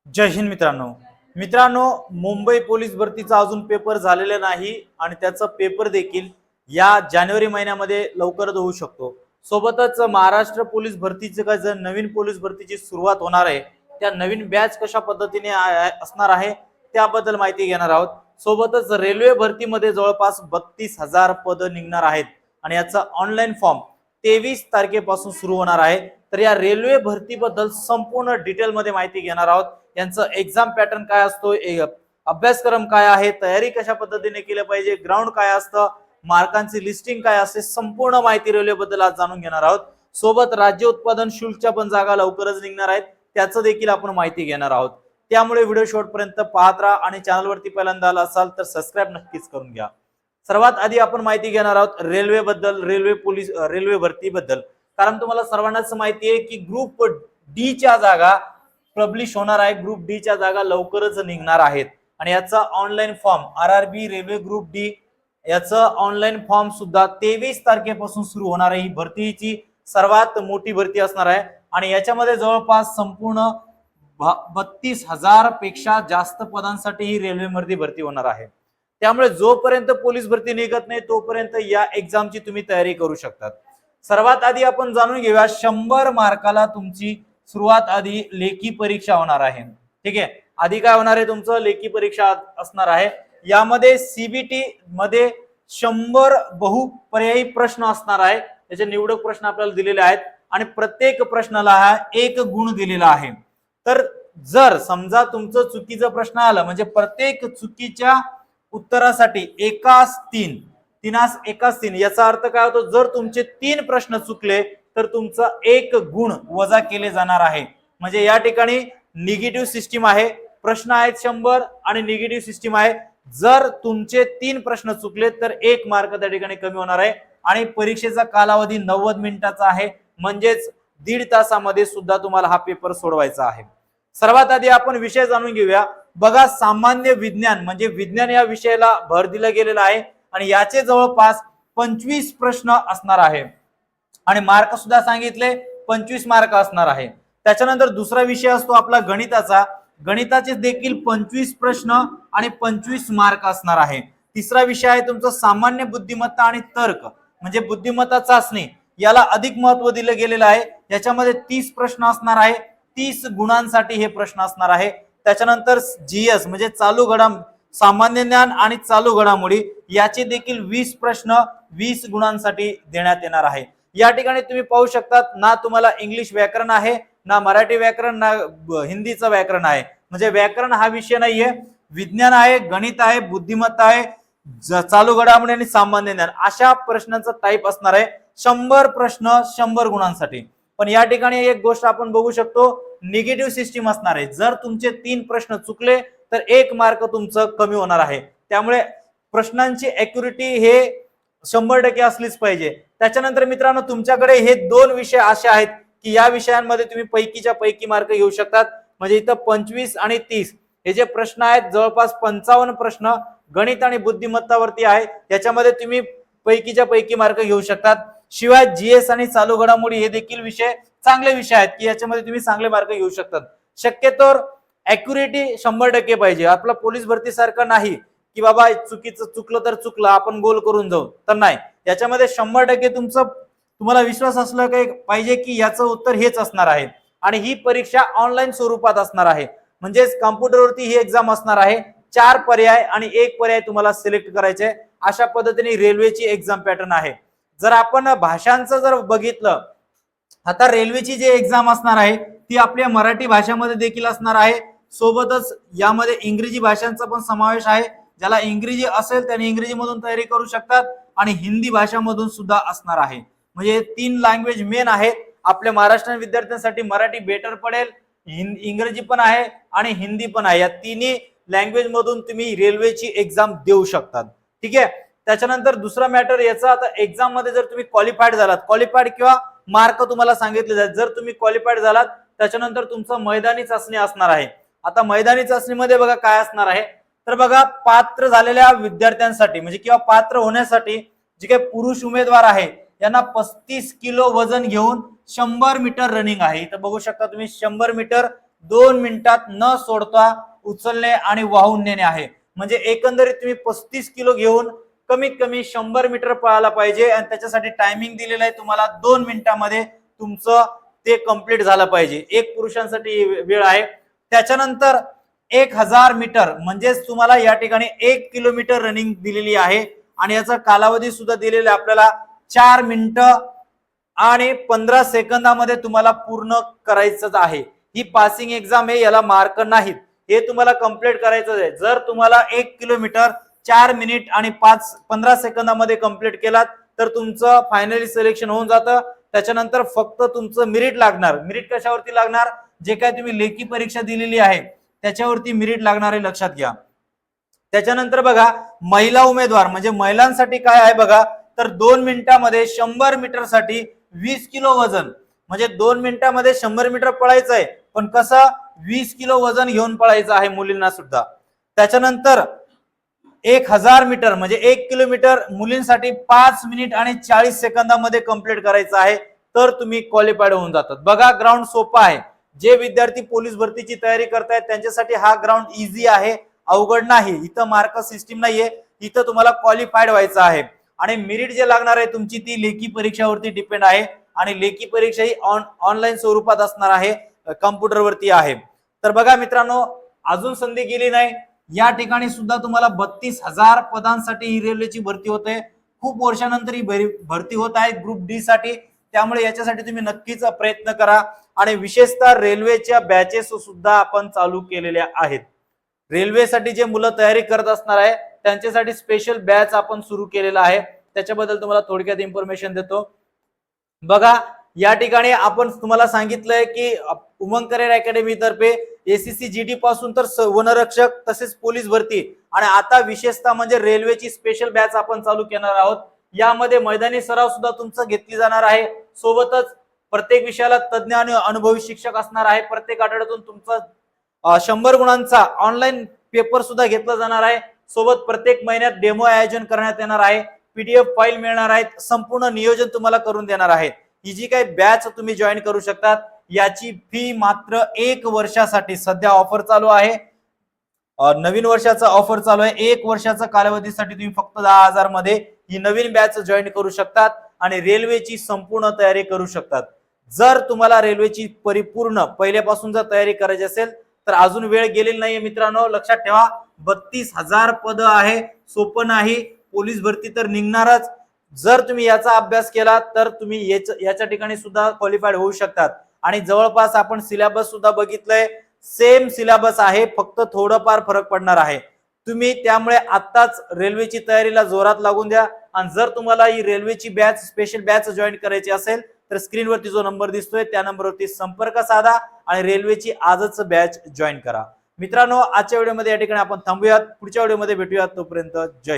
जय हिंद मित्रांनो मुंबई पोलीस भरतीचा अजून पेपर झालेला नाही आणि त्याचा पेपर देखील या जानेवारी महिन्यामध्ये लवकरच होऊ शकतो। सोबतच महाराष्ट्र पोलीस भरतीचे काय जर नवीन पोलीस भरतीची सुरुवात होणार आहे त्या नवीन बॅच कशा पद्धतीने असणार आहे त्याबद्दल माहिती घेणार आहोत। सोबतच रेल्वे भरतीमध्ये जवळपास 32,000 पद निघणार आहेत आणि याचा ऑनलाईन फॉर्म 23 तारखेपासून सुरू होणार आहे। तर या रेल्वे भरतीबद्दल संपूर्ण डिटेल मध्ये माहिती घेणार आहोत। यांचं एक्झाम पॅटर्न काय असतो, अभ्यासक्रम काय आहे, तयारी कशा पद्धतीने केली पाहिजे, ग्राउंड काय असतं, मार्कांची लिस्टिंग काय असते, संपूर्ण माहिती रेल्वे बद्दल आज जाणून घेणार आहोत। सोबत राज्य उत्पादन शुल्कच्या पण जागा लवकरच निघणार आहेत त्याचं देखील आपण माहिती घेणार आहोत। त्यामुळे व्हिडिओ शेवटपर्यंत पाहत राहा आणि चॅनलवरती पहिल्यांदा आला असाल तर सबस्क्राइब नक्कीच करून घ्या। सर्वात आधी आपण माहिती घेणार आहोत रेल्वे बद्दल, रेल्वे भरती बद्दल। कारण तुम्हाला सर्वांनाच माहिती आहे की ग्रुप डी च्या जागा पब्लिश होणार आहे, ग्रुप डी च्या जागा लवकरच निघणार आहेत आणि याचा online form RRB railway group D याचा ऑनलाईन फॉर्म सुद्धा 23 तारखेपासून सुरू होणार आहे। ही भरतीची सर्वात मोठी भरती असणार आहे आणि याच्यामध्ये जवळपास संपूर्ण 32,000 पेक्षा जास्त पदांसाठी ही रेल्वेमध्ये भरती होणार आहे। त्यामुळे जोपर्यंत पोलीस भरती निघत नाही तोपर्यंत या एक्झामची तुम्ही तयारी करू शकता। सर्वात आधी आपण जाणून घेऊया 100 मार्काला तुमची सुरुवात आधी लेखी परीक्षा होणार आहे। ठीक आहे, आधी काय होणार आहे तुमचं लेखी परीक्षा असणार आहे। यामध्ये सीबीटी मध्ये 100 बहुपर्यायी प्रश्न असणार आहे। त्याचे निवडक प्रश्न आपल्याला दिलेले आहेत आणि प्रत्येक प्रश्नाला हा 1 गुण दिलेला आहे। तर जर समजा तुमचं चुकीचा प्रश्न आला म्हणजे प्रत्येक चुकीच्या उत्तरासाठी एकास 3 याचा अर्थ काय होतो, जर तुमचे 3 प्रश्न चुकले तर तुमचा 1 गुण वजा केले जाणार आहे। म्हणजे या ठिकाणी निगेटिव्ह सिस्टीम आहे, प्रश्न आहेत 100 आणि निगेटिव्ह सिस्टीम आहे। जर तुमचे 3 प्रश्न चुकले तर 1 मार्क त्या ठिकाणी कमी होणार आहे आणि परीक्षेचा कालावधी 90 मिनिटाचा आहे, म्हणजेच 1.5 तासामध्ये सुद्धा तुम्हाला हा पेपर सोडवायचा आहे। सर्वात आधी आपण विषय जाणून घेऊया। बघा, सामान्य विज्ञान म्हणजे विज्ञान या विषयाला भर दिला गेलेला आहे आणि याचे जवळपास 25 प्रश्न असणार आहे आणि मार्क सुद्धा सांगितले 25 मार्क असणार आहे। त्याच्यानंतर दुसरा विषय असतो आपला गणिताचा, गणिताचे देखील 25 प्रश्न आणि 25 मार्क असणार आहे। तिसरा विषय आहे तुमचा सामान्य बुद्धिमत्ता आणि तर्क म्हणजे बुद्धिमत्ता चाचणी, याला अधिक महत्व दिलं गेलेलं आहे। याच्यामध्ये 30 प्रश्न असणार आहे, 30 गुणांसाठी हे प्रश्न असणार आहे। त्याच्यानंतर जीएस म्हणजे सामान्य ज्ञान आणि चालू घडामोडी याचे देखील 20 प्रश्न 20 गुणांसाठी देण्यात येणार आहे। या ठिकाणी तुम्ही पाहू शकता ना तुम्हाला इंग्लिश व्याकरण आहे, ना मराठी व्याकरण, ना हिंदीचं व्याकरण आहे। म्हणजे व्याकरण हा विषय नाहीये, विज्ञान आहे, गणित आहे, बुद्धिमत्ता आहे, चालू घडामोडी आणि सामान्य ज्ञान अशा प्रश्नांचा टाईप असणार आहे। 100 प्रश्न 100 गुणांसाठी। पण या ठिकाणी एक गोष्ट आपण बघू शकतो, निगेटिव्ह सिस्टीम असणार आहे। जर तुमचे 3 प्रश्न चुकले तर 1 मार्क तुमचं कमी होणार आहे। त्यामुळे प्रश्नांची ॲक्युरेटी हे 100% असलीच पाहिजे। त्याच्यानंतर मित्रांनो तुमच्याकडे हे 2 विषय असे आहेत की या विषयांमध्ये तुम्ही पैकीच्या पैकी मार्क घेऊ शकतात। म्हणजे इथं 25 आणि 30 हे जे प्रश्न आहेत जवळपास 55 प्रश्न गणित आणि बुद्धिमत्तावरती आहे, याच्यामध्ये तुम्ही पैकीच्या पैकी मार्क घेऊ शकतात। शिवाय जीएस आणि चालू घडामोडी हे देखील विषय चांगले विषय आहेत की याच्यामध्ये तुम्ही चांगले मार्क घेऊ शकतात। शक्यतोवर ॲक्युरेटी 100% पाहिजे। आपला पोलीस भरती सारखं नाही की बाबा चुकलं तर चुकलं आपण गोल करून जाऊ, तर नाही, याच्यामध्ये 100% तुम्हाला विश्वास असला पाहिजे की याचं उत्तर हेच असणार आहे। आणि ही परीक्षा ऑनलाईन स्वरूपात असणार आहे, म्हणजेच कॉम्प्युटरवरती ही एक्झाम असणार आहे। 4 पर्याय आणि 1 पर्याय तुम्हाला सिलेक्ट करायचे, अशा पद्धतीने रेल्वेची एक्झाम पॅटर्न आहे। जर आपण भाषांचं जर बघितलं, आता रेल्वेची जी एक्झाम असणार आहे ती आपल्या मराठी भाषेमध्ये देखील असणार आहे, सोबतच यामध्ये इंग्रजी भाषांचा पण समावेश आहे। ज्याला इंग्रजी असेल त्याने इंग्रजी मधून तयारी करू शकतात आणि हिंदी भाषामधून सुद्धा असणार आहे। म्हणजे 3 लँग्वेज मेन आहेत। आपल्या महाराष्ट्रीयन विद्यार्थ्यांसाठी मराठी बेटर पडेल, इंग्रजी पण आहे आणि हिंदी पण आहे। या तिन्ही लँग्वेज मधून तुम्ही रेल्वेची एक्झाम देऊ शकतात। ठीक आहे, त्याच्यानंतर दुसरा मॅटर याचा, आता एक्झाम मध्ये जर तुम्ही क्वालिफाईड झालात, क्वालिफाईड किंवा मार्क तुम्हाला सांगितले जातात, जर तुम्ही क्वालिफाईड झालात त्याच्यानंतर तुमचं मैदानी चाचणी असणार आहे। आता मैदानी चाचणीमध्ये बघा काय असणार आहे, तर बघा पात्र झालेल्या विद्यार्थ्यांसाठी म्हणजे किंवा पात्र होण्यासाठी जे काही पुरुष उमेदवार आहे यांना 35 किलो वजन घेऊन 100 मीटर रनिंग आहे। इथं बघू शकता तुम्ही 100 मीटर 2 मिनिटात न सोडता उचलणे आणि वाहून नेणे आहे. म्हणजे एकंदरीत तुम्ही 35 किलो घेऊन कमीत कमी 100 मीटर पळायला पाहिजे आणि त्याच्यासाठी टायमिंग दिलेलं आहे तुम्हाला 2 मिनिटांमध्ये तुमचं ते कंप्लीट झालं पाहिजे. एक पुरुषांसाठी वेळ आहे. त्याच्यानंतर 1000 मीटर म्हणजेच तुम्हाला या ठिकाणी 1 किलोमीटर रनिंग दिलेली आहे आणि याचा कालावधी सुद्धा दिलेला आहे आपल्याला 4 मिनिटं आणि 15 सेकंदामध्ये तुम्हाला पूर्ण करायचंच आहे. ही पासिंग एक्झाम आहे, याला मार्क नाहीत. हे तुम्हाला कंप्लीट करायचं आहे. जर तुम्हाला 1 किलोमीटर 4 मिनिट आणि 15 सेकंदामध्ये कंप्लीट केलात तर तुमचं फायनली सिलेक्शन होऊन जातं. त्याच्यानंतर फक्त तुमचं मेरिट लागणार. मेरिट कशावरती लागणार? जे काय तुम्ही लेखी परीक्षा दिलेली आहे त्याच्यावरती मेरिट लागणार आहे, लक्षात घ्या. त्याच्यानंतर बघा महिला उमेदवार म्हणजे महिलांसाठी काय आहे बघा, तर 2 मिनिटांमध्ये 100 मीटर साठी 20 किलो वजन, म्हणजे 2 मिनिटांमध्ये 100 मीटर पळायचं आहे, पण कसं 20 किलो वजन घेऊन पळायचं आहे मुलींना सुद्धा. त्याच्यानंतर 1000 मीटर म्हणजे 1 किलोमीटर मुलींसाठी 5 मिनिट आणि 40 सेकंदामध्ये कंप्लीट करायचं आहे, तर तुम्ही क्वालिफाईड होऊन जातात. बघा ग्राउंड सोपा आहे. जे विद्यार्थी पोलीस भरतीची तयारी करतायत त्यांच्यासाठी हा ग्राउंड इझी आहे, अवघड नाही. इथं मार्क सिस्टीम नाहीये, इथं तुम्हाला क्वालिफाईड व्हायचं आहे. आणि मेरिट जे लागणार आहे तुमची ती लेखी परीक्षावरती डिपेंड आहे आणि लेखी परीक्षा ही ऑनलाईन स्वरूपात असणार आहे, कम्प्युटरवरती आहे. तर बघा मित्रांनो, अजून संधी गेली नाही. या ठिकाणी सुद्धा तुम्हाला 32,000 पदांसाठी ही रेल्वेची भरती होते. खूप वर्षानंतर ही भरती होत आहे ग्रुप डी साठी. त्यामुळे याच्यासाठी तुम्ही नक्कीच प्रयत्न करा. आणि विशेषतः रेल्वेच्या बॅचेस सुद्धा आपण चालू केलेल्या आहेत. रेल्वेसाठी जे मुलं तयारी करत असणार आहे त्यांच्यासाठी स्पेशल बॅच आपण सुरू केलेला आहे. त्याच्याबद्दल तुम्हाला थोडक्यात इन्फॉर्मेशन देतो. बघा या ठिकाणी आपण तुम्हाला सांगितलंय की उमंग करिअर अकॅडमी तर्फे एसीसी जीडी पासून तर वनरक्षक तसेच पोलीस भरती आणि आता विशेषतः म्हणजे रेल्वेची स्पेशल बॅच आपण चालू करणार आहोत. यामध्ये मैदानी सराव सुद्धा तुमचं घेतली जाणार आहे. सोबतच प्रत्येक विषयाला तज्ञ आणि अनुभवी शिक्षक असणार आहे. प्रत्येक आठवड्यातून तुमचा 100 गुणांचा ऑनलाईन पेपर सुद्धा घेतला जाणार आहे. सोबत प्रत्येक महिन्यात डेमो आयोजन करण्यात येणार आहे. पीडीएफ फाईल मिळणार आहेत. संपूर्ण नियोजन तुम्हाला करून देणार आहे. ही जी काही बॅच तुम्ही जॉईन करू शकतात याची फी मात्र 1 वर्षासाठी सध्या ऑफर चालू आहे. नवीन वर्षाचा ऑफर चालू आहे. 1 वर्षाचा कालावधीसाठी तुम्ही फक्त 10,000 मध्ये ही नवीन बॅच जॉईन करू शकतात आणि रेल्वेची संपूर्ण तयारी करू शकतात. जर तुम्हाला रेल्वेची परिपूर्ण पहिल्यापासून जर तयारी करायची असेल तर अजून वेळ गेलेली नाहीये मित्रांनो. लक्षात ठेवा 32,000 पद आहे, सोपं नाही. पोलीस भरती तर निघणारच. जर तुम्ही याचा अभ्यास केला तर तुम्ही याच्या ठिकाणी सुद्धा क्वालिफाईड होऊ शकतात. आणि जवळपास आपण सिलेबस सुद्धा बघितलंय, सेम सिलेबस आहे, फक्त थोडंफार फरक पडणार आहे. तुम्ही त्यामुळे आत्ताच रेल्वेची तयारीला जोरात लागून द्या. आणि जर तुम्हाला ही रेल्वेची बॅच स्पेशल बॅच जॉईन करायची असेल तर स्क्रीनवरती जो नंबर दिसतोय त्या नंबरवरती संपर्क साधा आणि रेल्वेची आजच बॅच जॉईन करा. मित्रांनो, आजच्या व्हिडिओमध्ये या ठिकाणी आपण थांबूयात. पुढच्या व्हिडिओमध्ये भेटूयात. तोपर्यंत जय